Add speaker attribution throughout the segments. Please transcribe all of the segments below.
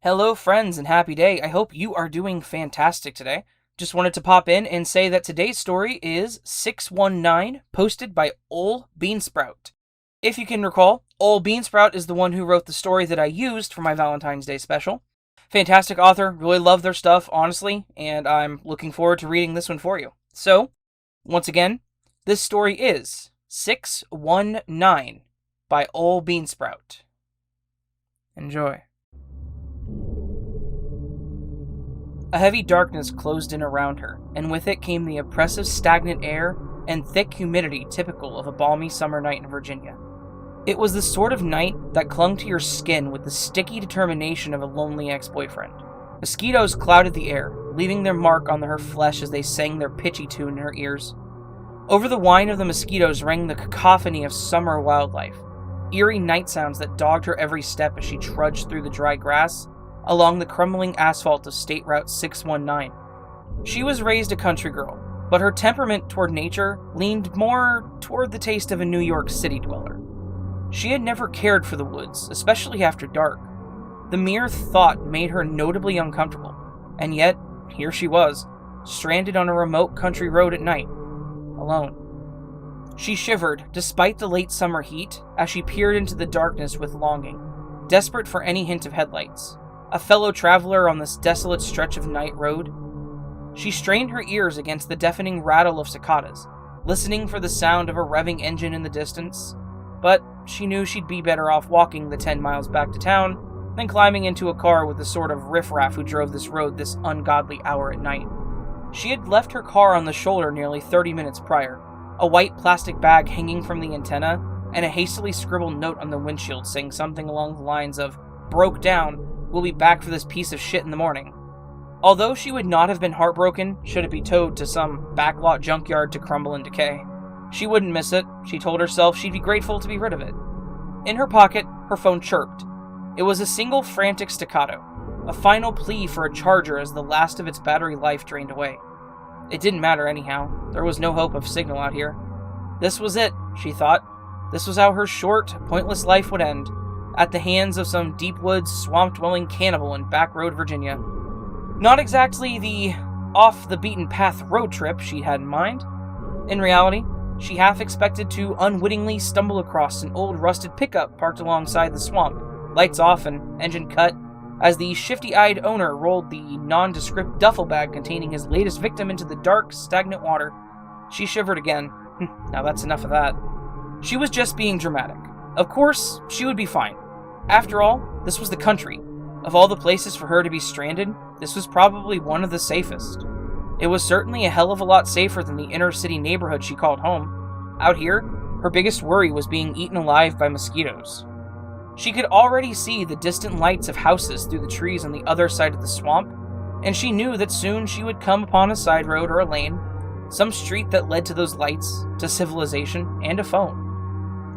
Speaker 1: Hello, friends, and happy day. I hope you are doing fantastic today. Just wanted to pop in and say that today's story is 619, posted by OleBeanSprout. If you can recall, OleBeanSprout is the one who wrote the story that I used for my Valentine's Day special. Fantastic author, really love their stuff, honestly, and I'm looking forward to reading this one for you. So, once again, this story is 619 by OleBeanSprout. Enjoy. A heavy darkness closed in around her, and with it came the oppressive stagnant air and thick humidity typical of a balmy summer night in Virginia. It was the sort of night that clung to your skin with the sticky determination of a lonely ex-boyfriend. Mosquitoes clouded the air, leaving their mark on her flesh as they sang their pitchy tune in her ears. Over the whine of the mosquitoes rang the cacophony of summer wildlife, eerie night sounds that dogged her every step as she trudged through the dry grass along the crumbling asphalt of State Route 619. She was raised a country girl, but her temperament toward nature leaned more toward the taste of a New York City dweller. She had never cared for the woods, especially after dark. The mere thought made her notably uncomfortable, and yet, here she was, stranded on a remote country road at night, alone. She shivered, despite the late summer heat, as she peered into the darkness with longing, desperate for any hint of headlights. A fellow traveler on this desolate stretch of night road. She strained her ears against the deafening rattle of cicadas, listening for the sound of a revving engine in the distance, but she knew she'd be better off walking the 10 miles back to town than climbing into a car with the sort of riffraff who drove this road this ungodly hour at night. She had left her car on the shoulder nearly 30 minutes prior, a white plastic bag hanging from the antenna, and a hastily scribbled note on the windshield saying something along the lines of, "Broke down, we'll be back for this piece of shit in the morning." Although she would not have been heartbroken should it be towed to some backlot junkyard to crumble and decay. She wouldn't miss it. She told herself she'd be grateful to be rid of it. In her pocket, her phone chirped. It was a single frantic staccato, a final plea for a charger as the last of its battery life drained away. It didn't matter anyhow. There was no hope of signal out here. This was it, she thought. This was how her short, pointless life would end, at the hands of some deep woods, swamp-dwelling cannibal in backroad Virginia. Not exactly the off-the-beaten-path road trip she had in mind. In reality, she half expected to unwittingly stumble across an old rusted pickup parked alongside the swamp, lights off and engine cut, as the shifty-eyed owner rolled the nondescript duffel bag containing his latest victim into the dark, stagnant water. She shivered again. Now that's enough of that. She was just being dramatic. Of course, she would be fine. After all, this was the country. Of all the places for her to be stranded, this was probably one of the safest. It was certainly a hell of a lot safer than the inner-city neighborhood she called home. Out here, her biggest worry was being eaten alive by mosquitoes. She could already see the distant lights of houses through the trees on the other side of the swamp, and she knew that soon she would come upon a side road or a lane, some street that led to those lights, to civilization, and a phone.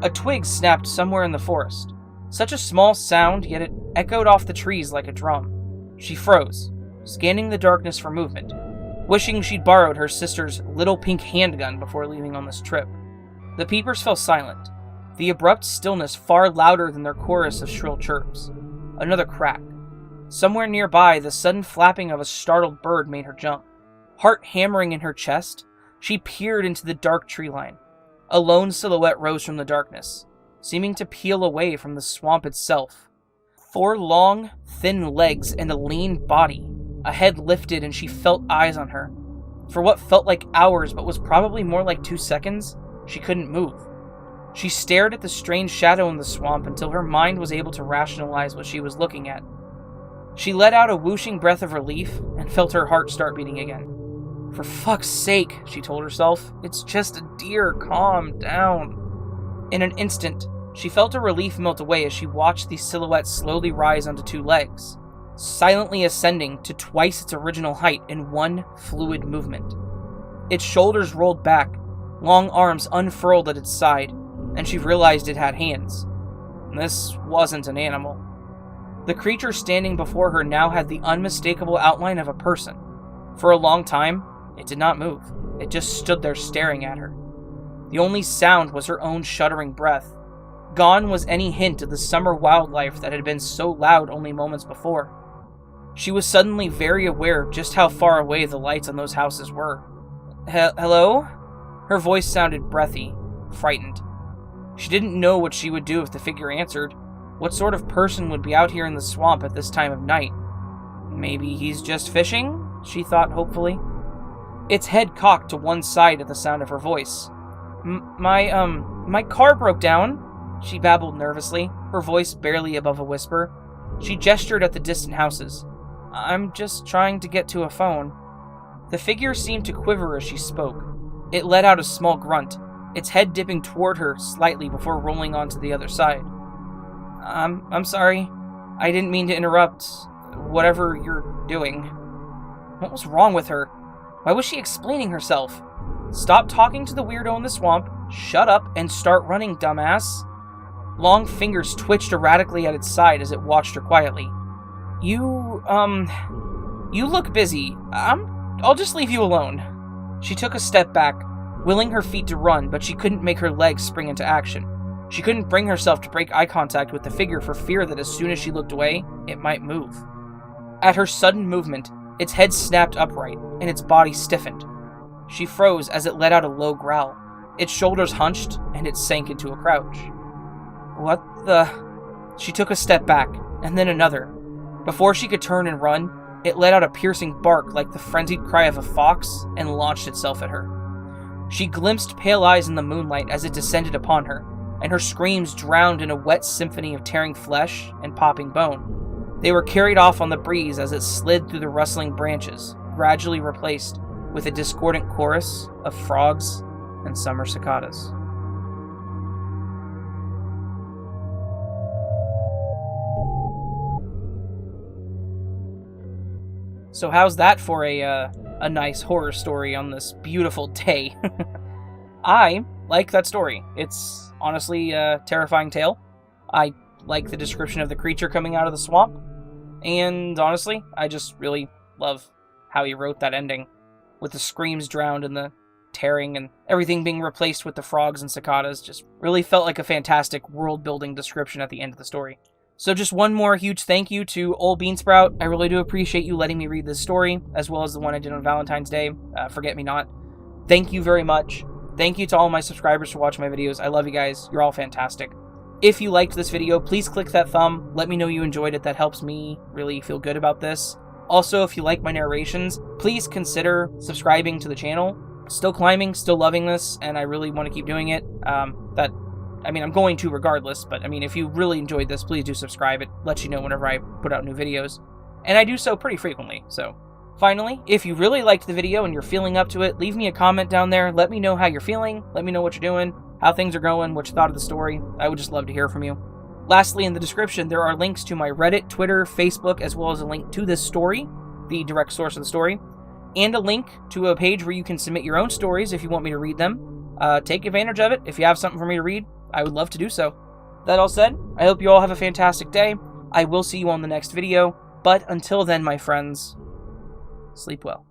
Speaker 1: A twig snapped somewhere in the forest. Such a small sound, yet it echoed off the trees like a drum. She froze, scanning the darkness for movement, wishing she'd borrowed her sister's little pink handgun before leaving on this trip. The peepers fell silent, the abrupt stillness far louder than their chorus of shrill chirps. Another crack. Somewhere nearby, the sudden flapping of a startled bird made her jump. Heart hammering in her chest, she peered into the dark tree line. A lone silhouette rose from the darkness, seeming to peel away from the swamp itself. 4 long, thin legs and a lean body. A head lifted and she felt eyes on her. For what felt like hours but was probably more like 2 seconds, she couldn't move. She stared at the strange shadow in the swamp until her mind was able to rationalize what she was looking at. She let out a whooshing breath of relief and felt her heart start beating again. For fuck's sake, she told herself, it's just a deer, calm down. In an instant, she felt a relief melt away as she watched the silhouette slowly rise onto 2 legs, silently ascending to twice its original height in one fluid movement. Its shoulders rolled back, long arms unfurled at its side, and she realized it had hands. This wasn't an animal. The creature standing before her now had the unmistakable outline of a person. For a long time, it did not move. It just stood there staring at her. The only sound was her own shuddering breath. Gone was any hint of the summer wildlife that had been so loud only moments before. She was suddenly very aware of just how far away the lights on those houses were. Hello? Her voice sounded breathy, frightened. She didn't know what she would do if the figure answered. What sort of person would be out here in the swamp at this time of night? Maybe he's just fishing? She thought hopefully. Its head cocked to one side at the sound of her voice. My car broke down, she babbled nervously, her voice barely above a whisper. She gestured at the distant houses. I'm just trying to get to a phone. The figure seemed to quiver as she spoke. It let out a small grunt, its head dipping toward her slightly before rolling onto the other side. I'm sorry. I didn't mean to interrupt whatever you're doing. What was wrong with her? Why was she explaining herself? Stop talking to the weirdo in the swamp, shut up, and start running, dumbass. Long fingers twitched erratically at its side as it watched her quietly. You look busy. I'll just leave you alone. She took a step back, willing her feet to run, but she couldn't make her legs spring into action. She couldn't bring herself to break eye contact with the figure for fear that as soon as she looked away, it might move. At her sudden movement, its head snapped upright, and its body stiffened. She froze as it let out a low growl. Its shoulders hunched, and it sank into a crouch. What the... She took a step back, and then another. Before she could turn and run, it let out a piercing bark like the frenzied cry of a fox and launched itself at her. She glimpsed pale eyes in the moonlight as it descended upon her, and her screams drowned in a wet symphony of tearing flesh and popping bone. They were carried off on the breeze as it slid through the rustling branches, gradually replaced with a discordant chorus of frogs and summer cicadas. So how's that for a nice horror story on this beautiful day? I like that story. It's honestly a terrifying tale. I like the description of the creature coming out of the swamp. And honestly, I just really love how he wrote that ending, with the screams drowned and the tearing and everything being replaced with the frogs and cicadas. Just really felt like a fantastic world-building description at the end of the story. So just one more huge thank you to OleBeanSprout. I really do appreciate you letting me read this story, as well as the one I did on Valentine's Day, Forget Me Not. Thank you very much. Thank you to all my subscribers for watching my videos. I love you guys. You're all fantastic. If you liked this video, please click that thumb. Let me know you enjoyed it. That helps me really feel good about this. Also, if you like my narrations, please consider subscribing to the channel. Still climbing, still loving this, and I really want to keep doing it. I'm going to regardless, but if you really enjoyed this, please do subscribe. It lets you know whenever I put out new videos. And I do so pretty frequently, so. Finally, if you really liked the video and you're feeling up to it, leave me a comment down there. Let me know how you're feeling. Let me know what you're doing, how things are going, what you thought of the story. I would just love to hear from you. Lastly, in the description, there are links to my Reddit, Twitter, Facebook, as well as a link to this story, the direct source of the story, and a link to a page where you can submit your own stories if you want me to read them. Take advantage of it. If you have something for me to read, I would love to do so. That all said, I hope you all have a fantastic day. I will see you on the next video, but until then, my friends, sleep well.